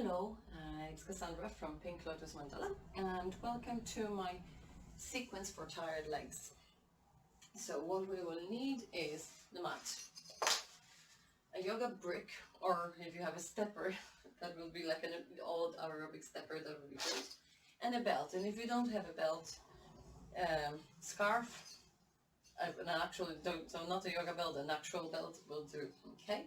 Hello, it's Cassandra from Pink Lotus Mandala, and welcome to my sequence for tired legs. So what we will need is the mat, a yoga brick, or if you have a stepper, that will be like an old aerobic stepper, that would be great, and a belt. And if you don't have a belt, scarf, an actual, so not a yoga belt, an actual belt will do. Okay,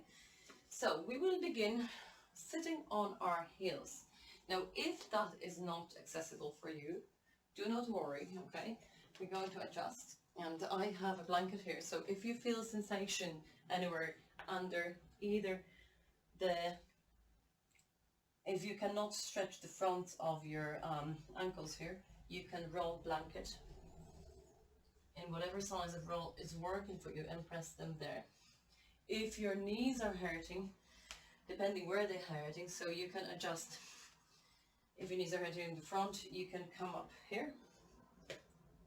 so we will begin sitting on our heels. Now, if that is not accessible for you, do not worry, okay? We're going to adjust, and I have a blanket here, so if you feel sensation anywhere under either if you cannot stretch the front of your ankles here, you can roll blanket in whatever size of roll is working for you and press them there. If your knees are hurting, depending where they're hurting, so you can adjust. If your knees are hurting in the front, you can come up here.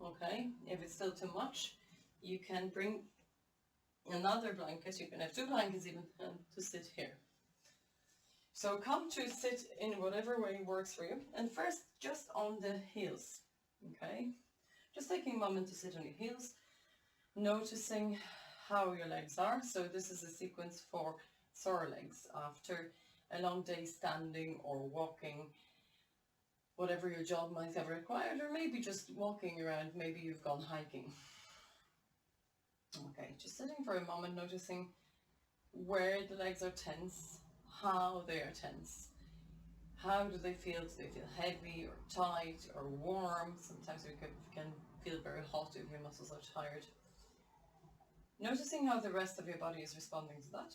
Okay, if it's still too much, you can bring another blanket. You can have two blankets even to sit here. So come to sit in whatever way works for you. And first, just on the heels. Okay, just taking a moment to sit on your heels, noticing how your legs are. So this is a sequence for sore legs after a long day standing or walking, whatever your job might have required, or maybe just walking around, maybe you've gone hiking. Okay, just sitting for a moment, noticing where the legs are tense, how they are tense. How do they feel? Do they feel heavy or tight or warm? Sometimes you can feel very hot if your muscles are tired. Noticing how the rest of your body is responding to that.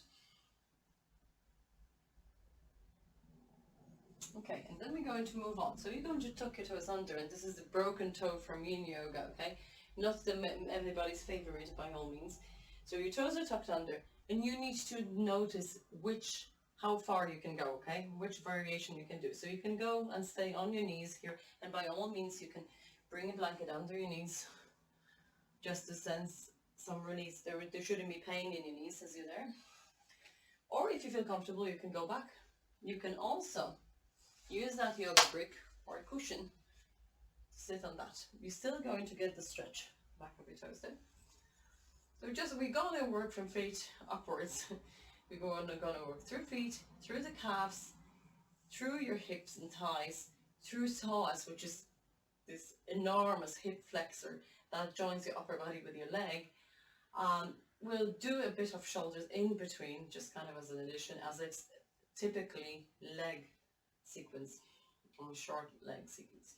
Okay, and then we're going to move on. So you're going to tuck your toes under, and this is the broken toe from yin yoga, okay? Not everybody's favorite by all means. So your toes are tucked under, and you need to notice how far you can go, okay? Which variation you can do. So you can go and stay on your knees here, and by all means you can bring a blanket under your knees just to sense some release. There shouldn't be pain in your knees as you're there. Or if you feel comfortable, you can go back. You can also use that yoga brick or a cushion to sit on that. You're still going to get the stretch back of your toes there. So we're going to work from feet upwards. We're going to work through feet, through the calves, through your hips and thighs, through psoas, which is this enormous hip flexor that joins your upper body with your leg. We'll do a bit of shoulders in between, just kind of as an addition, as it's typically leg sequence, or short leg sequence.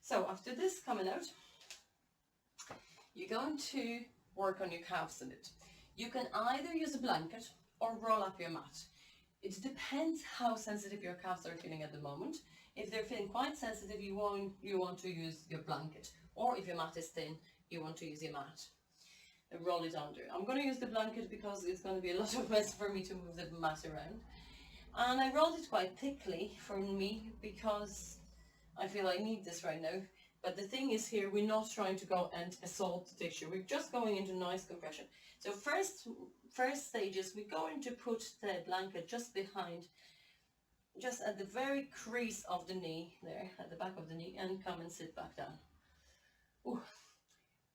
So after this coming out, you're going to work on your calves a bit. You can either use a blanket or roll up your mat. It depends how sensitive your calves are feeling at the moment. If they're feeling quite sensitive, you want to use your blanket, or if your mat is thin, you want to use your mat and roll it under. I'm going to use the blanket because it's going to be a lot of mess for me to move the mat around. And I rolled it quite thickly for me because I feel I need this right now. But the thing is here, we're not trying to go and assault the tissue. We're just going into nice compression. So first stages, we're going to put the blanket just behind, just at the very crease of the knee there, at the back of the knee, and come and sit back down. Ooh.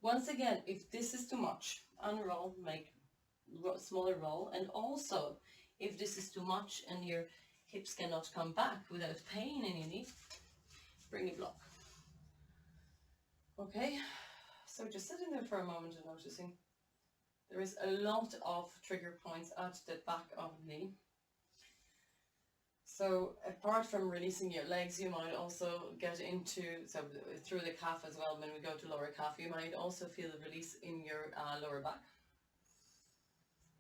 Once again, if this is too much, unroll, make smaller roll, and also if this is too much and your hips cannot come back without pain in your knee, bring a block. Okay, so just sitting there for a moment and noticing there is a lot of trigger points at the back of the knee. So apart from releasing your legs, you might also get into, so through the calf as well, when we go to lower calf, you might also feel a release in your lower back.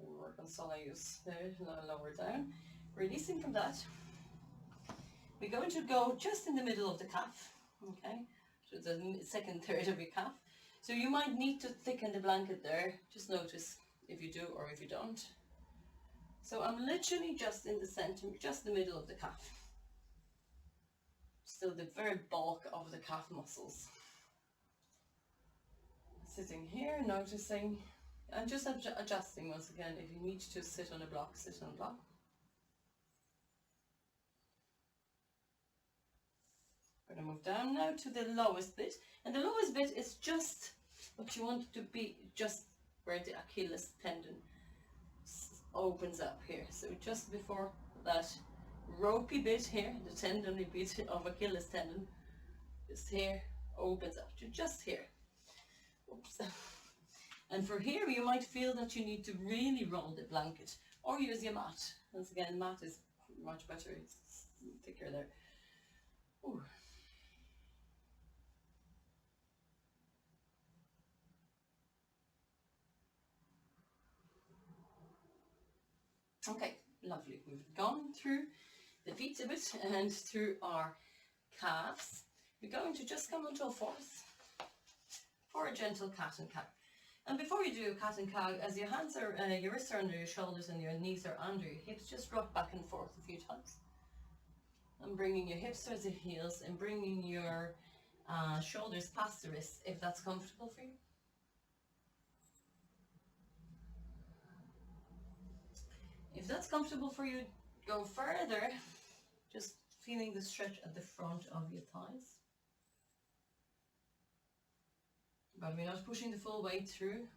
We'll work on soleus there, lower down. Releasing from that, we're going to go just in the middle of the calf, okay? So the second third of your calf. So you might need to thicken the blanket there. Just notice if you do or if you don't. So I'm literally just in the center, just the middle of the calf. Still the very bulk of the calf muscles. Sitting here, noticing, and just adjusting once again. If you need to sit on a block, sit on a block. Move down now to the lowest bit, and the lowest bit is just what you want it to be, just where the Achilles tendon opens up here. So just before that ropey bit here, the tendony bit of Achilles tendon, just here opens up to just here. Oops. And for here you might feel that you need to really roll the blanket or use your mat. Once again, mat is much better, it's thicker there. Ooh. Okay, lovely. We've gone through the feet a bit and through our calves. We're going to just come onto all fours for a gentle cat and cow. And before you do cat and cow, as your hands are, your wrists are under your shoulders and your knees are under your hips, just rock back and forth a few times. And bringing your hips towards the heels and bringing your shoulders past the wrists, if that's comfortable for you. If that's comfortable for you, go further, just feeling the stretch at the front of your thighs. But we're not pushing the full weight through.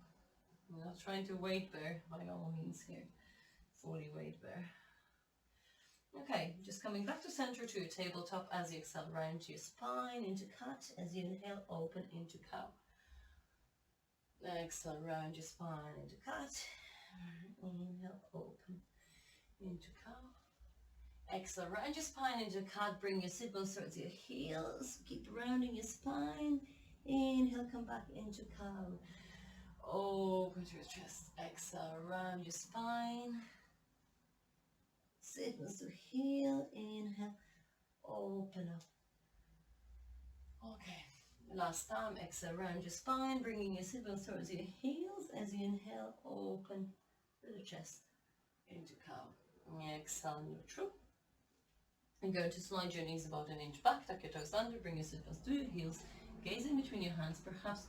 We're not trying to weight bear by all means here. Fully weight bear. Okay, just coming back to center to your tabletop as you exhale, round to your spine into cat. As you inhale, open into cow. Exhale, round your spine into cat. Inhale, open into cow. Exhale, round your spine into cat. Bring your sit bones towards your heels. Keep rounding your spine. Inhale, come back into cow. Open through your chest. Exhale, round your spine. Sit bones to heel. Inhale, open up. Okay. Last time, exhale, round your spine, bringing your sit bones towards your heels. As you inhale, open through the chest into cow. Exhale, neutral. I'm going to slide your knees about an inch back, tuck your toes under, bring your sit bones to your heels, gazing between your hands, perhaps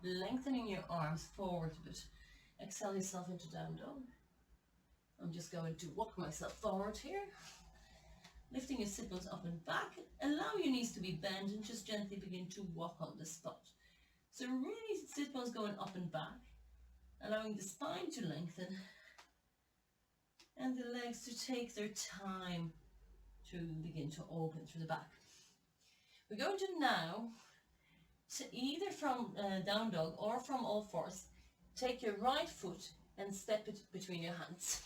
lengthening your arms forward a bit. Exhale yourself into down dog. I'm just going to walk myself forward here. Lifting your sit bones up and back. Allow your knees to be bent and just gently begin to walk on the spot. So really sit bones going up and back. Allowing the spine to lengthen. And the legs to take their time to begin to open through the back. We're going to now, either from down dog or from all fours, take your right foot and step it between your hands.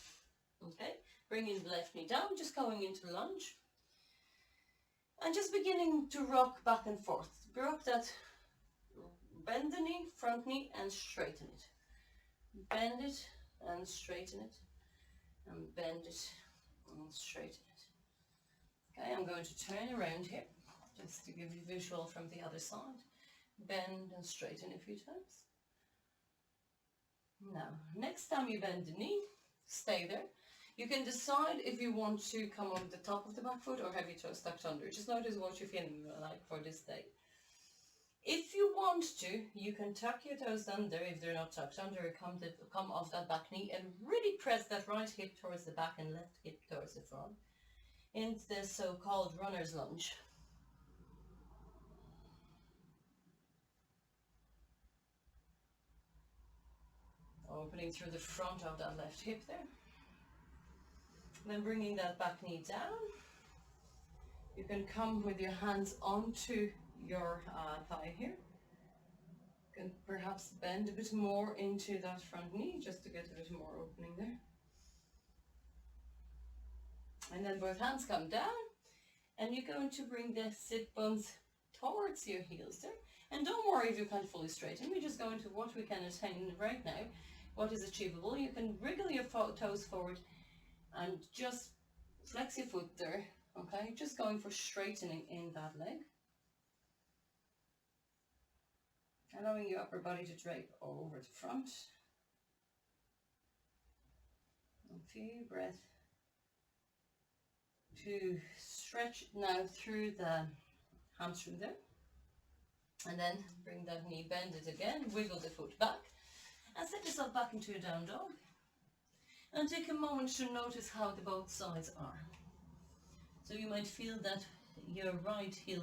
Okay, bringing the left knee down, just going into lunge. And just beginning to rock back and forth. Rock that, bend the knee, front knee, and straighten it. Bend it and straighten it. And bend it and straighten it. Okay, I'm going to turn around here, just to give you a visual from the other side. Bend and straighten a few times. Now, next time you bend the knee, stay there. You can decide if you want to come over the top of the back foot or have your toes tucked under. Just notice what you're feeling like for this day. If you want to, you can tuck your toes under if they're not tucked under, come off that back knee and really press that right hip towards the back and left hip towards the front into the so-called runner's lunge. Opening through the front of that left hip there. Then bringing that back knee down. You can come with your hands onto your thigh here. You can perhaps bend a bit more into that front knee just to get a bit more opening there. And then both hands come down and you're going to bring the sit bones towards your heels there. And don't worry if you can't fully straighten. We're just going to what we can attain right now, what is achievable. You can wriggle your toes forward and just flex your foot there, okay? Just going for straightening in that leg. Allowing your upper body to drape over the front. A few breaths to stretch now through the hamstring there. And then bring that knee, bend it again, wiggle the foot back, and set yourself back into a down dog. And take a moment to notice how the both sides are. So you might feel that your right heel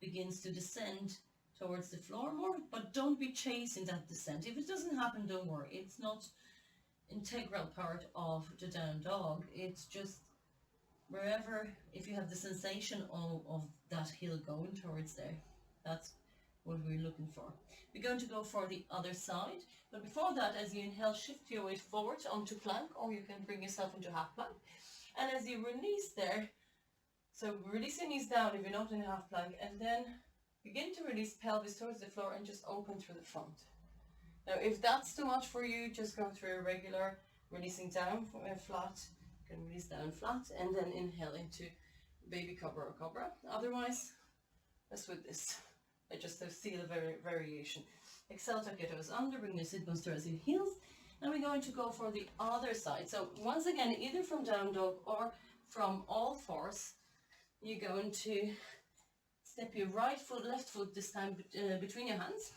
begins to descend towards the floor more, but don't be chasing that descent. If it doesn't happen, don't worry. It's not integral part of the down dog. It's just wherever, if you have the sensation of that heel going towards there, that's what we're looking for. We're going to go for the other side, but before that, as you inhale, shift your weight forward onto plank, or you can bring yourself into half plank. And as you release there, so release your knees down if you're not in half plank, and then begin to release pelvis towards the floor and just open through the front. Now, if that's too much for you, just go through a regular releasing down flat. You can release down flat and then inhale into baby cobra or cobra. Otherwise, let's with this. I just see the variation. Exhale, tuck your toes under, bring your sit bones towards your heels. And we're going to go for the other side. So once again, either from down dog or from all fours, you're going to step your right foot, left foot this time between your hands.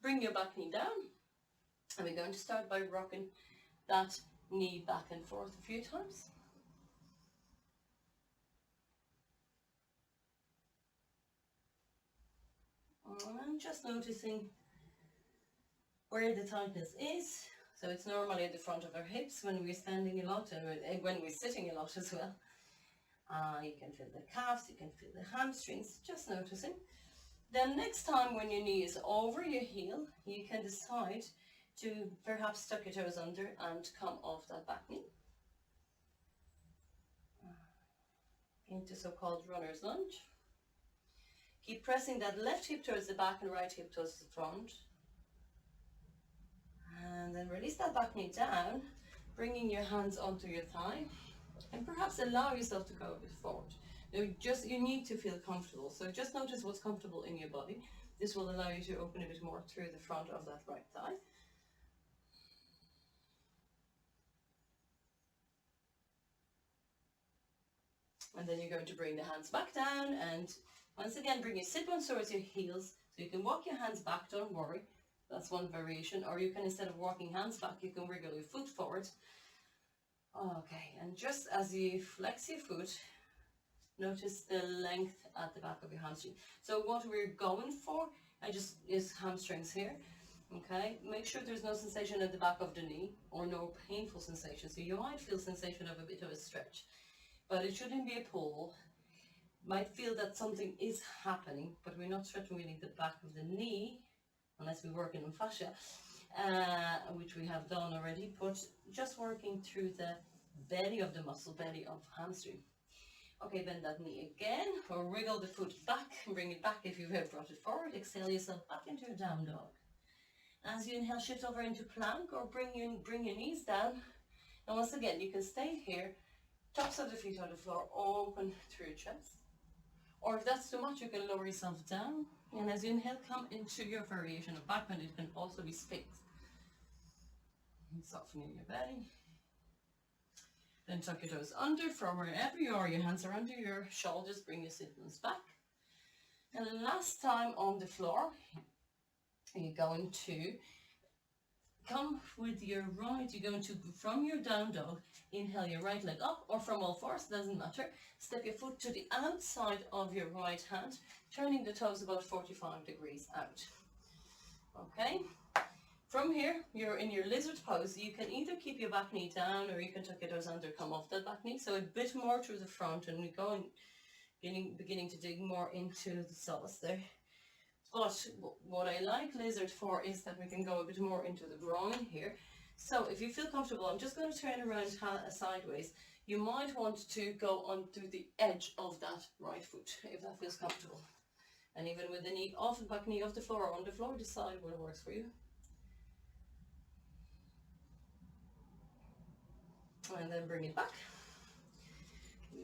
Bring your back knee down. And we're going to start by rocking that knee back and forth a few times. And just noticing where the tightness is. So it's normally at the front of our hips when we're standing a lot and when we're sitting a lot as well. You can feel the calves, you can feel the hamstrings, just noticing. Then next time when your knee is over your heel, you can decide to perhaps tuck your toes under and come off that back knee. Into so-called runner's lunge. Keep pressing that left hip towards the back and right hip towards the front. And then release that back knee down, bringing your hands onto your thigh. And perhaps allow yourself to go a bit forward. You need to feel comfortable. So just notice what's comfortable in your body. This will allow you to open a bit more through the front of that right thigh. And then you're going to bring the hands back down, and once again bring your sit bones towards your heels. So you can walk your hands back, don't worry. That's one variation. Or you can, instead of walking hands back, you can wriggle your foot forward. Okay, and just as you flex your foot, notice the length at the back of your hamstring. So what we're going for is hamstrings here. Okay, make sure there's no sensation at the back of the knee or no painful sensation. So you might feel sensation of a bit of a stretch, but it shouldn't be a pull. Might feel that something is happening, but we're not stretching really the back of the knee unless we're working on fascia, which we have done already, but just working through the belly of the muscle, belly of hamstring. Okay, bend that knee again, or wriggle the foot back and bring it back if you've ever brought it forward. Exhale yourself back into a down dog. As you inhale, shift over into plank or bring your knees down. And once again, you can stay here, tops of the feet on the floor, open through your chest. Or if that's too much, you can lower yourself down. And as you inhale, come into your variation of back bend. It can also be sphinx. Softening your belly. Then tuck your toes under from wherever you are. Your hands are under your shoulders. Bring your sit bones back. And last time on the floor, you're going to come with your right. You're going to, from your down dog, inhale your right leg up, or from all fours, doesn't matter. Step your foot to the outside of your right hand, turning the toes about 45 degrees out. Okay. From here, you're in your lizard pose. You can either keep your back knee down or you can tuck your toes under, come off that back knee. So a bit more through the front, and we go beginning to dig more into the psoas there. But what I like lizard for is that we can go a bit more into the groin here. So if you feel comfortable, I'm just going to turn around sideways. You might want to go onto the edge of that right foot if that feels comfortable. And even with the knee off, the back knee off the floor or on the floor, decide what works for you. And then bring it back.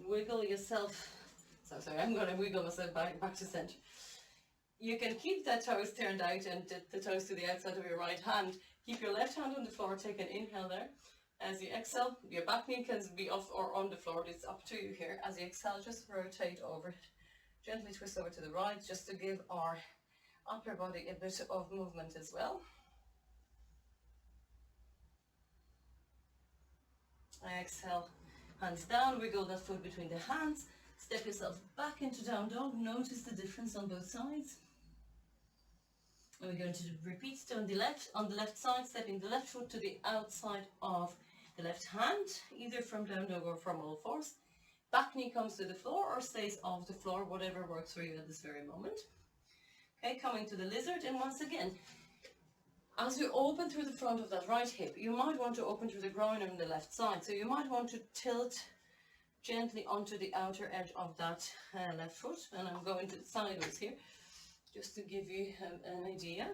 Wiggle yourself. Sorry, I'm going to wiggle myself back to center. You can keep the toes turned out and the toes to the outside of your right hand. Keep your left hand on the floor, take an inhale there. As you exhale, your back knee can be off or on the floor, it's up to you here. As you exhale, just rotate over it. Gently twist over to the right, just to give our upper body a bit of movement as well. Exhale, hands down, wiggle that foot between the hands. Step yourself back into down dog. Notice the difference on both sides. And we're going to repeat on the left side, stepping the left foot to the outside of the left hand, either from down dog or from all fours. Back knee comes to the floor or stays off the floor, whatever works for you at this very moment. Okay, coming to the lizard, and once again, as you open through the front of that right hip, you might want to open through the groin on the left side. So you might want to tilt gently onto the outer edge of that left foot, and I'm going to sideways here, just to give you an idea.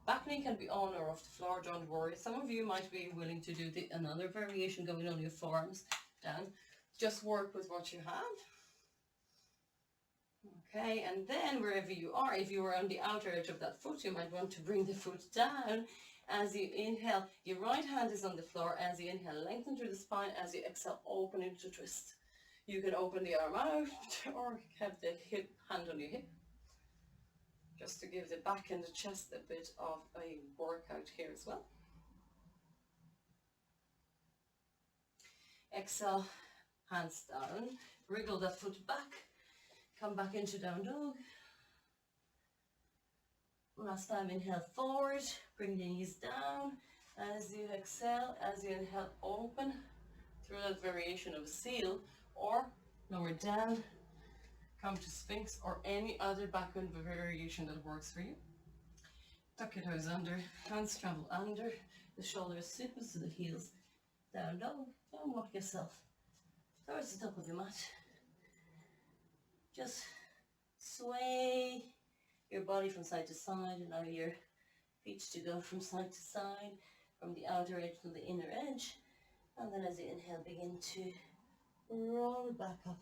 Back knee can be on or off the floor, don't worry. Some of you might be willing to do another variation going on your forearms down. Just work with what you have. Okay, and then wherever you are, if you are on the outer edge of that foot, you might want to bring the foot down. As you inhale, your right hand is on the floor. As you inhale, lengthen through the spine. As you exhale, open into twist. You can open the arm out or have the hand on your hip, just to give the back and the chest a bit of a workout here as well. Exhale, hands down, wriggle that foot back, come back into down dog. Last time, inhale forward, bring the knees down. As you exhale, as you inhale, open through that variation of a seal, or lower down, come to Sphinx or any other backward variation that works for you. Tuck your toes under, hands travel under, the shoulders super to the heels. Down dog, and walk yourself towards the top of your mat. Just sway your body from side to side, and allow your feet to go from side to side, from the outer edge to the inner edge. And then as you inhale, begin to roll back up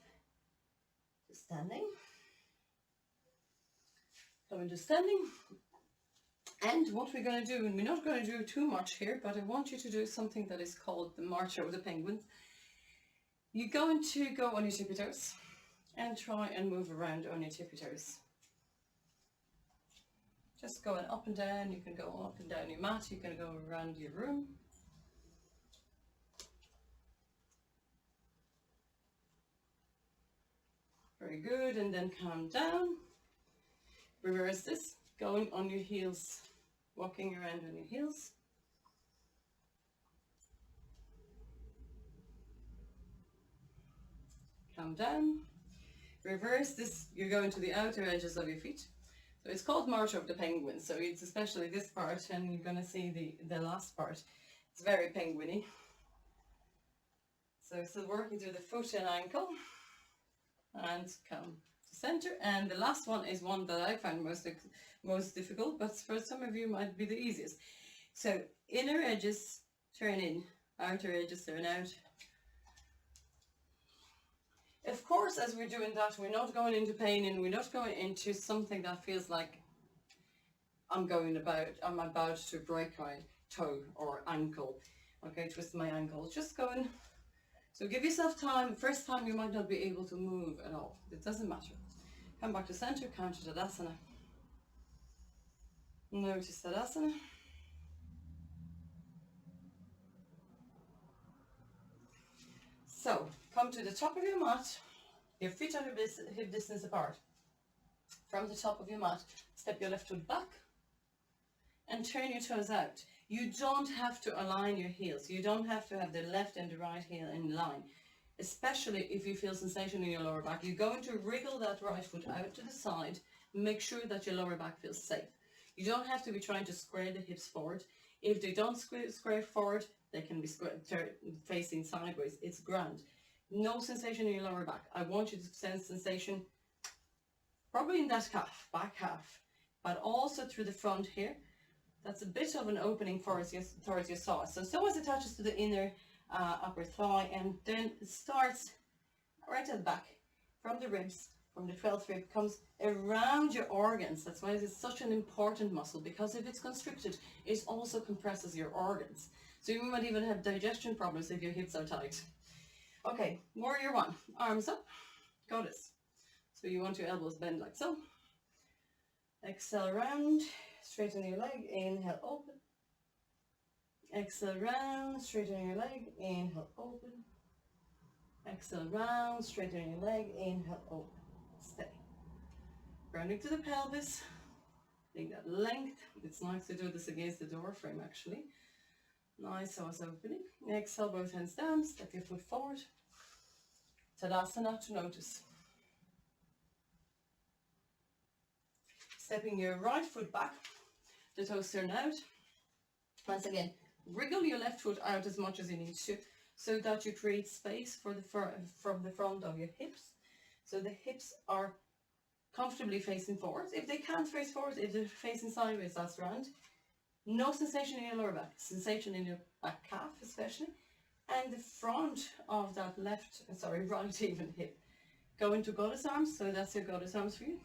to standing. Come into standing. And what we're going to do, and we're not going to do too much here, but I want you to do something that is called the March of the Penguins. You're going to go on your tippy toes and try and move around on your tippy toes. Just going up and down. You can go up and down your mat. You can go around your room. Very good. And then calm down. Reverse this. Going on your heels. Walking around on your heels. Calm down. Reverse this. You're going to the outer edges of your feet. So it's called March of the Penguins. So it's especially this part, and you're going to see the last part. It's very penguiny. So still working through the foot and ankle. And come to center. And the last one is one that I find most difficult, but for some of you might be the easiest. So inner edges turn in, outer edges turn out. Of course, as we're doing that, we're not going into pain, and we're not going into something that feels like I'm about to break my toe or ankle. Okay, twist my ankle. Just going. So give yourself time. First time you might not be able to move at all. It doesn't matter. Come back to center, counter Tadasana. Notice Tadasana. So, come to the top of your mat. Your feet are hip distance apart. From the top of your mat, step your left foot back and turn your toes out. You don't have to align your heels. You don't have to have the left and the right heel in line, especially if you feel sensation in your lower back. You're going to wriggle that right foot out to the side. Make sure that your lower back feels safe. You don't have to be trying to square the hips forward. If they don't square forward, they can be facing sideways. It's grand. No sensation in your lower back. I want you to sense sensation probably in that calf, back half, but also through the front here. That's a bit of an opening towards your psoas. So psoas attaches to the inner upper thigh, and then it starts right at the back, from the ribs, from the 12th rib, comes around your organs. That's why it's such an important muscle, because if it's constricted, it also compresses your organs. So you might even have digestion problems if your hips are tight. Okay, warrior one, arms up, goddess. So you want your elbows bend like so. Exhale round, straighten your leg, inhale, open. Exhale round, straighten your leg, inhale, open. Exhale, round, straighten your leg, inhale, open, stay. Grounding to the pelvis, take that length. It's nice to do this against the door frame actually. Nice, so it's opening. Exhale, both hands down, step your foot forward. Tadasana to notice. Stepping your right foot back, the toes turn out. Once again, wriggle your left foot out as much as you need to, so that you create space for from the front of your hips. So the hips are comfortably facing forwards. If they can't face forwards, if they're facing sideways, that's grand. No sensation in your lower back, sensation in your back calf especially, and the front of that right even hip. Go into goddess arms, so that's your goddess arms for you.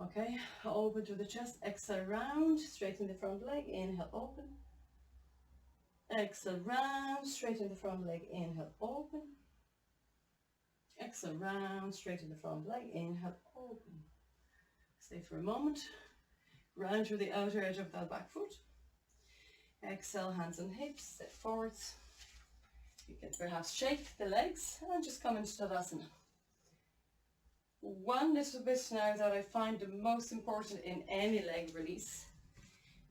Okay, open to the chest, exhale round, straighten the front leg, inhale, open. Exhale round, straighten the front leg, inhale, open. Exhale round, straighten the front leg, inhale, open. Stay for a moment. Round to the outer edge of that back foot. Exhale, hands on hips, step forwards. You can perhaps shake the legs and just come into Tadasana. One little bit now that I find the most important in any leg release,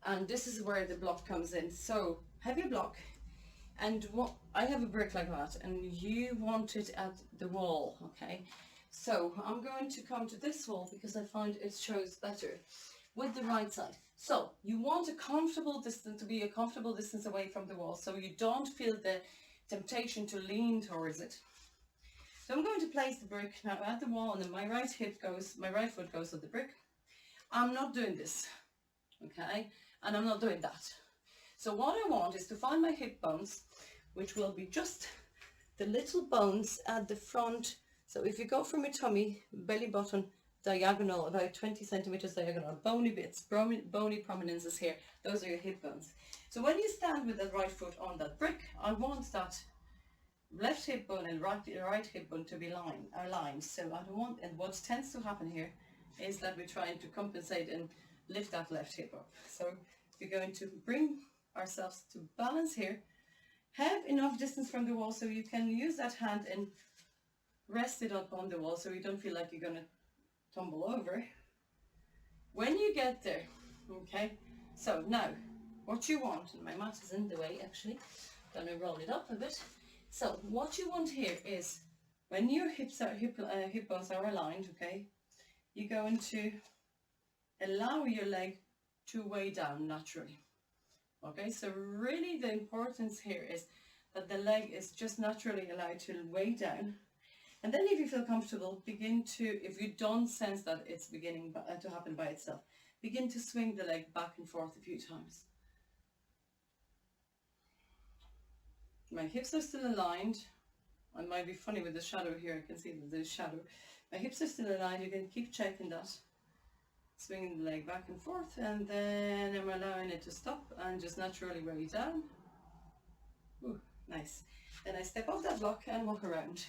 and this is where the block comes in. So have your block, and I have a brick like that, and you want it at the wall, okay? So I'm going to come to this wall because I find it shows better with the right side. So you want a comfortable distance, to be a comfortable distance away from the wall, so you don't feel the temptation to lean towards it. So I'm going to place the brick now at the wall, and then my right foot goes on the brick. I'm not doing this, okay? And I'm not doing that. So what I want is to find my hip bones, which will be just the little bones at the front. So if you go from your tummy, belly button, diagonal, about 20 centimeters diagonal, bony bits, bony prominences here, those are your hip bones. So when you stand with the right foot on that brick, I want that left hip bone and right hip bone to be aligned. So I don't want, and what tends to happen here is that we're trying to compensate and lift that left hip up. So we're going to bring ourselves to balance here. Have enough distance from the wall so you can use that hand and rest it up on the wall so you don't feel like you're going to tumble over. When you get there, okay, so now what you want, and my mat is in the way actually, I'm going to roll it up a bit. So what you want here is when your hip bones are aligned, okay, you're going to allow your leg to weigh down naturally. Okay, so really the importance here is that the leg is just naturally allowed to weigh down. And then if you feel comfortable, begin to, if you don't sense that it's beginning to happen by itself, begin to swing the leg back and forth a few times. My hips are still aligned. I might be funny with the shadow here, I can see that there's shadow. My hips are still aligned, you can keep checking that. Swinging the leg back and forth, and then I'm allowing it to stop and just naturally weigh down. Ooh, nice. Then I step off that block and walk around.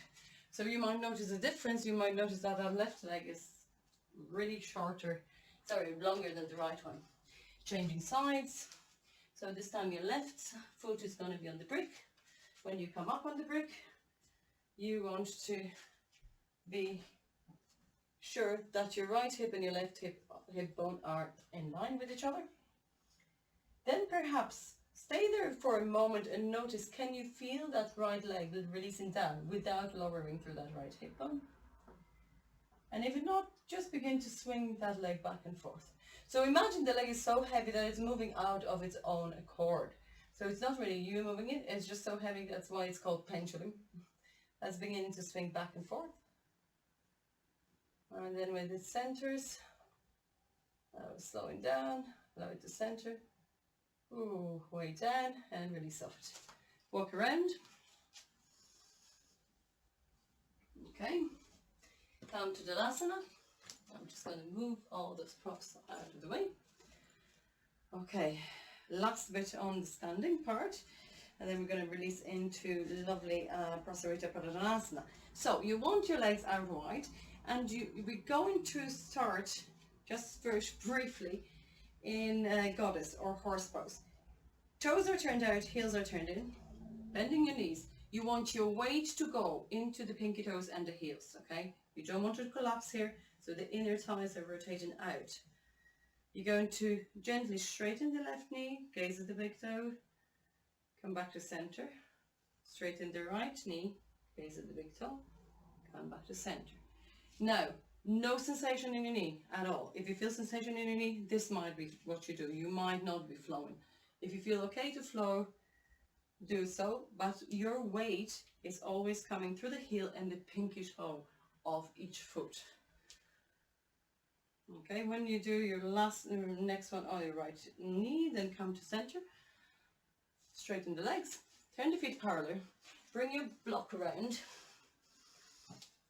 So you might notice a difference. You might notice that that left leg is really longer than the right one. Changing sides. So this time your left foot is going to be on the brick. When you come up on the brick, you want to be sure that your right hip and your left hip bone are in line with each other. Then perhaps stay there for a moment and notice, can you feel that right leg releasing down without lowering through that right hip bone? And if not, just begin to swing that leg back and forth. So imagine the leg is so heavy that it's moving out of its own accord. So it's not really you moving it, it's just so heavy, that's why it's called pendulum. That's beginning to swing back and forth. And then when it centers, slowing down, allow it to center. Ooh, way down and really soft. Walk around. Okay, down to Tadasana. I'm just going to move all those props out of the way. Okay, last bit on the standing part, and then we're going to release into lovely Prasarita Padottanasana. So you want your legs out wide, and we're going to start just first briefly in goddess or horse pose. Toes are turned out, heels are turned in, bending your knees. You want your weight to go into the pinky toes and the heels, okay? You don't want to collapse here, so the inner thighs are rotating out. You're going to gently straighten the left knee, gaze at the big toe, come back to center, straighten the right knee, gaze at the big toe, come back to center. Now, no sensation in your knee at all. If you feel sensation in your knee, this might be what you do. You might not be flowing. If you feel okay to flow, do so, but your weight is always coming through the heel and the pinky toe of each foot. Okay, when you do your next one on your right knee, then come to center, straighten the legs, turn the feet parallel, bring your block around.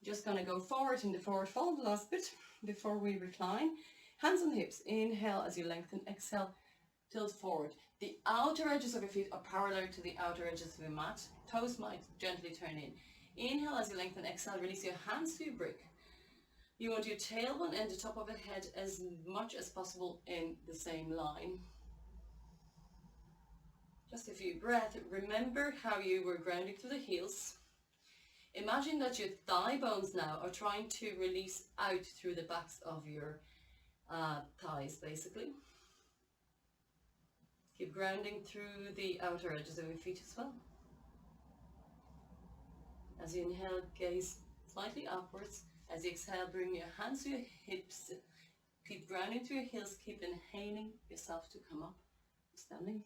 Just gonna go forward in the forward fold, the last bit before we recline. Hands on the hips, inhale as you lengthen, exhale, tilt forward. The outer edges of your feet are parallel to the outer edges of your mat. Toes might gently turn in. Inhale as you lengthen, exhale, release your hands to your brick. You want your tailbone and the top of the head as much as possible in the same line. Just a few breaths. Remember how you were grounding through the heels. Imagine that your thigh bones now are trying to release out through the backs of your thighs, basically. Keep grounding through the outer edges of your feet as well. As you inhale, gaze slightly upwards. As you exhale, bring your hands to your hips. Keep grounding through your heels. Keep inhaling yourself to come up, standing.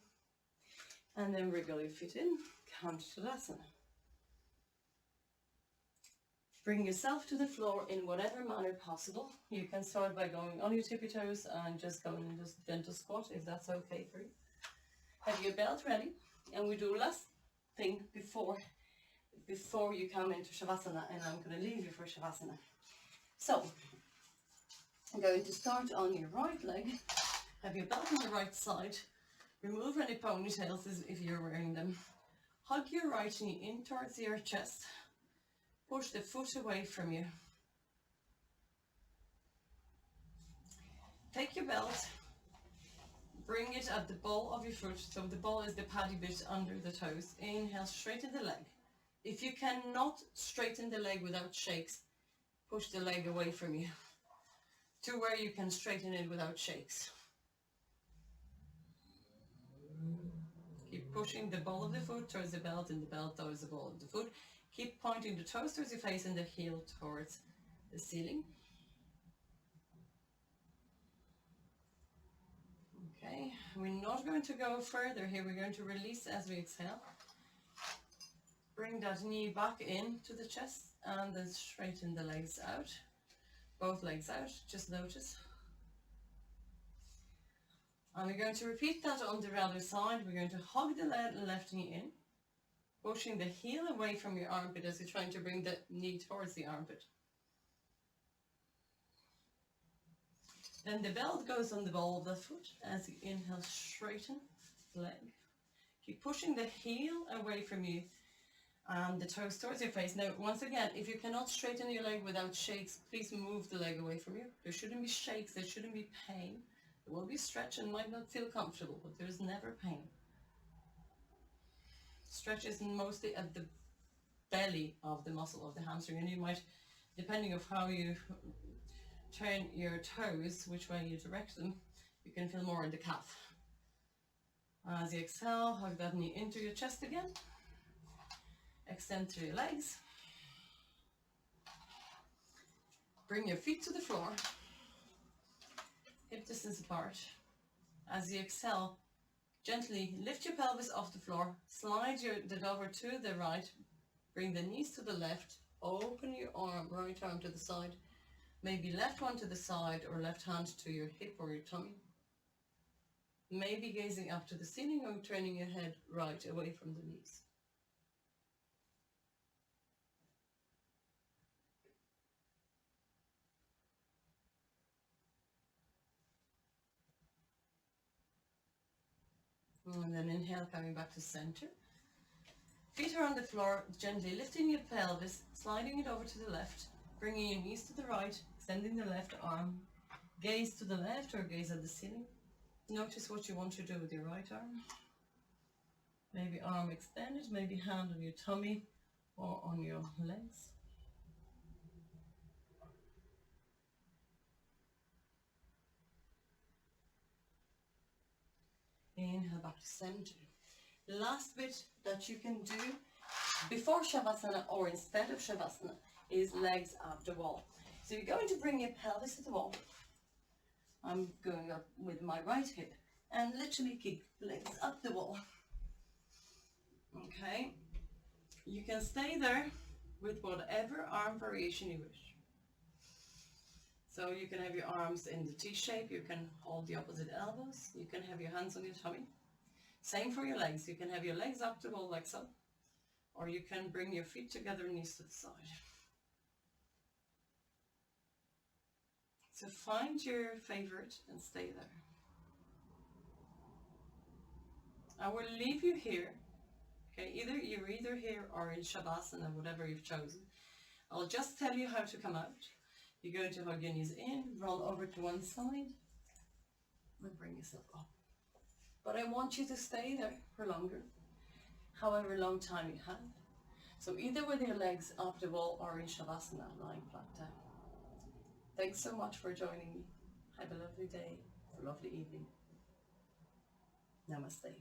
And then wriggle your feet in, come to Tadasana. Bring yourself to the floor in whatever manner possible. You can start by going on your tippy toes and just going in just gentle squat if that's okay for you. Have your belt ready, and we do last thing before you come into Shavasana, and I'm going to leave you for Shavasana. So, I'm going to start on your right leg. Have your belt on the right side. Remove any ponytails if you're wearing them. Hug your right knee in towards your chest. Push the foot away from you. Take your belt, bring it at the ball of your foot, so the ball is the paddy bit under the toes. Inhale, straighten the leg. If you cannot straighten the leg without shakes, push the leg away from you to where you can straighten it without shakes. Keep pushing the ball of the foot towards the belt and the belt towards the ball of the foot. Keep pointing the toes towards your face and the heel towards the ceiling. Okay, we're not going to go further here. We're going to release as we exhale. Bring that knee back into the chest and then straighten the legs out. Both legs out, just notice. And we're going to repeat that on the other side. We're going to hug the left knee in, pushing the heel away from your armpit as you're trying to bring the knee towards the armpit. Then the belt goes on the ball of the foot as you inhale, straighten the leg. Keep pushing the heel away from you and the toes towards your face. Now, once again, if you cannot straighten your leg without shakes, please move the leg away from you. There shouldn't be shakes, there shouldn't be pain. There will be stretch and might not feel comfortable, but there's never pain. Stretch is mostly at the belly of the muscle of the hamstring, and you might, depending on how you turn your toes, which way you direct them, you can feel more in the calf. As you exhale, hug that knee into your chest again. Extend through your legs. Bring your feet to the floor, hip distance apart. As you exhale, gently lift your pelvis off the floor, slide the over to the right, bring the knees to the left, open your right arm to the side, maybe left one to the side or left hand to your hip or your tummy. Maybe gazing up to the ceiling or turning your head right away from the knees. And then inhale, coming back to center. Feet are on the floor, gently lifting your pelvis, sliding it over to the left, bringing your knees to the right, extending the left arm. Gaze to the left or gaze at the ceiling. Notice what you want to do with your right arm. Maybe arm extended, maybe hand on your tummy or on your legs. Inhale back to center. Last bit that you can do before Shavasana or instead of Shavasana is legs up the wall. So you're going to bring your pelvis to the wall. I'm going up with my right hip and literally kick legs up the wall. Okay, you can stay there with whatever arm variation you wish. So you can have your arms in the T shape, you can hold the opposite elbows, you can have your hands on your tummy. Same for your legs, you can have your legs up the wall like so, or you can bring your feet together, knees to the side. So find your favorite and stay there. I will leave you here. Okay, you're either here or in Shavasana, whatever you've chosen. I'll just tell you how to come out. You're going to hug your knees in, roll over to one side, and bring yourself up. But I want you to stay there for longer, however long time you have. So either with your legs up the wall or in Shavasana, lying flat down. Thanks so much for joining me. Have a lovely day, a lovely evening. Namaste.